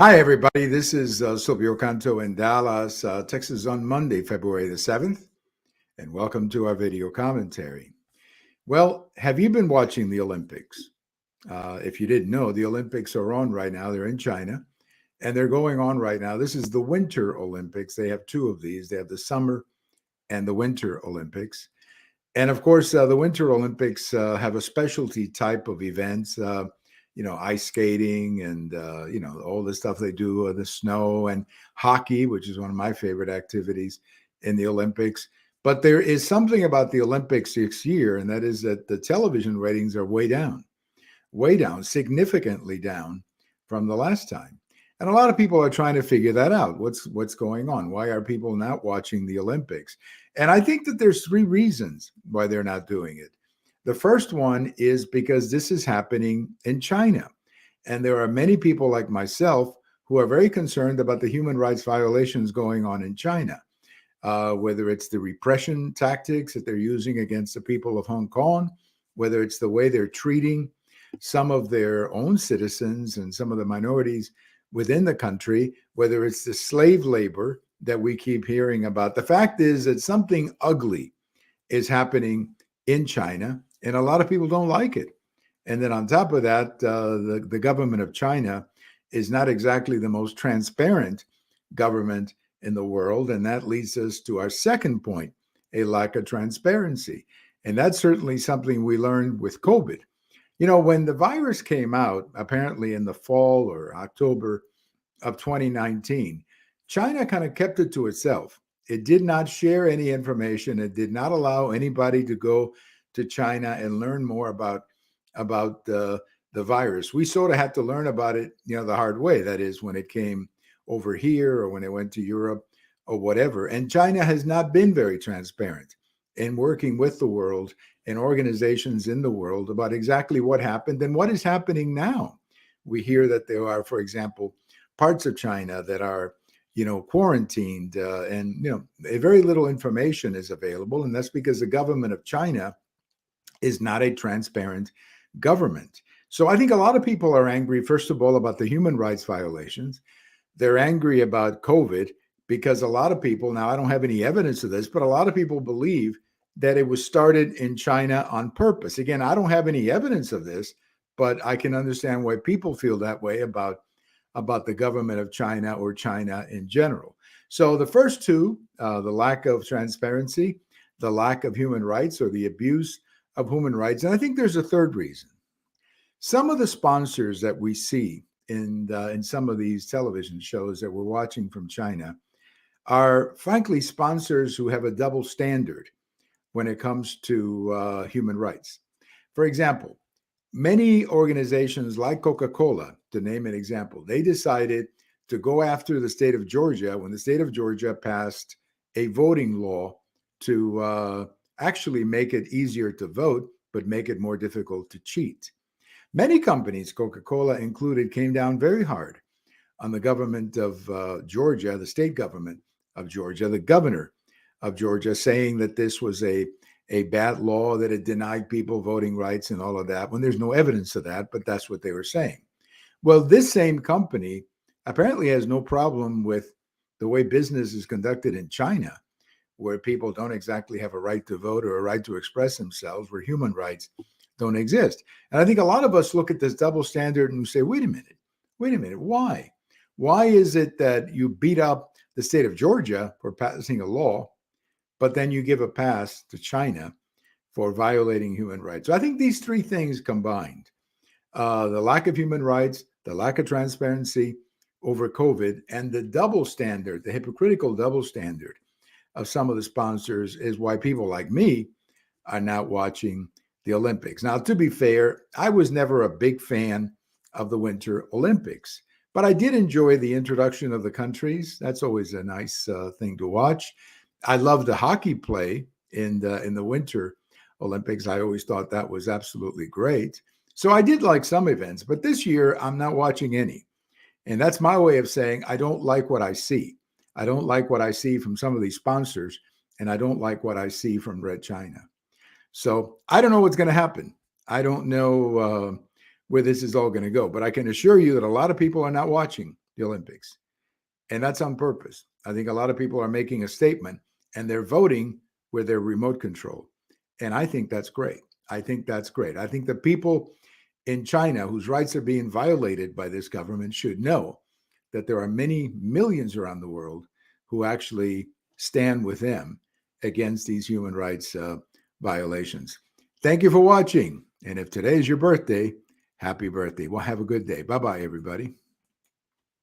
Hi, everybody. This is Silvio Canto in Dallas, Texas on Monday, February the 7th, and welcome to our video commentary. Well, have you been watching the Olympics? If you didn't know, the Olympics are on right now. They're in China, and they're going on right now. This is the Winter Olympics. They have two of these. They have the Summer and the Winter Olympics. And of course, the Winter Olympics have a specialty type of events, ice skating and, all the stuff they do, the snow and hockey, which is one of my favorite activities in the Olympics. But there is something about the Olympics this year, and that is that the television ratings are way down, significantly down from the last time. And a lot of people are trying to figure that out. What's going on? Why are people not watching the Olympics? And I think that there's three reasons why they're not doing it. The first one is because this is happening in China. And there are many people like myself who are very concerned about the human rights violations going on in China, whether it's the repression tactics that they're using against the people of Hong Kong, whether it's the way they're treating some of their own citizens and some of the minorities within the country, whether it's the slave labor that we keep hearing about. The fact is that something ugly is happening in China, and a lot of people don't like it. And then on top of that, the government of China is not exactly the most transparent government in the world. And that leads us to our second point, a lack of transparency. And that's certainly something we learned with COVID. When the virus came out, apparently in the fall or October of 2019, China kind of kept it to itself. It did not share any information. It did not allow anybody to go to China and learn more about the virus. We sort of had to learn about it, the hard way. That is, when it came over here or when it went to Europe or whatever. And China has not been very transparent in working with the world and organizations in the world about exactly what happened and what is happening now. We hear that there are, for example, parts of China that are, quarantined, and very little information is available, and that's because the government of China is not a transparent government. So I think a lot of people are angry, first of all, about the human rights violations. They're angry about COVID because a lot of people, now I don't have any evidence of this, but a lot of people believe that it was started in China on purpose. Again, I don't have any evidence of this, but I can understand why people feel that way about the government of China or China in general. So the first two, the lack of transparency, the lack of human rights or the abuse of human rights. And I think there's a third reason. Some of the sponsors that we see in some of these television shows that we're watching from China are frankly sponsors who have a double standard when it comes to human rights. For example, many organizations like Coca-Cola, to name an example, they decided to go after the state of Georgia when the state of Georgia passed a voting law to actually make it easier to vote, but make it more difficult to cheat. Many companies, Coca-Cola included, came down very hard on the government of Georgia, the state government of Georgia, the governor of Georgia, saying that this was a bad law, that it denied people voting rights and all of that, when there's no evidence of that, but that's what they were saying. Well, this same company apparently has no problem with the way business is conducted in China, where people don't exactly have a right to vote or a right to express themselves, where human rights don't exist. And I think a lot of us look at this double standard and say, wait a minute, why? Why is it that you beat up the state of Georgia for passing a law, but then you give a pass to China for violating human rights? So I think these three things combined, the lack of human rights, the lack of transparency over COVID, and the double standard, the hypocritical double standard of some of the sponsors, is why people like me are not watching the Olympics. Now, to be fair, I was never a big fan of the Winter Olympics, but I did enjoy the introduction of the countries. That's always a nice thing to watch. I love the hockey play in the Winter Olympics. I always thought that was absolutely great. So I did like some events, but this year I'm not watching any. And that's my way of saying I don't like what I see. I don't like what I see from some of these sponsors, and I don't like what I see from Red China. So I don't know what's going to happen. I don't know where this is all going to go, but I can assure you that a lot of people are not watching the Olympics. And that's on purpose. I think a lot of people are making a statement and they're voting with their remote control. And I think that's great. I think that's great. I think the people in China whose rights are being violated by this government should know that there are many millions around the world who actually stand with them against these human rights violations. Thank you for watching. And if today is your birthday, happy birthday. Well, have a good day. Bye-bye, everybody.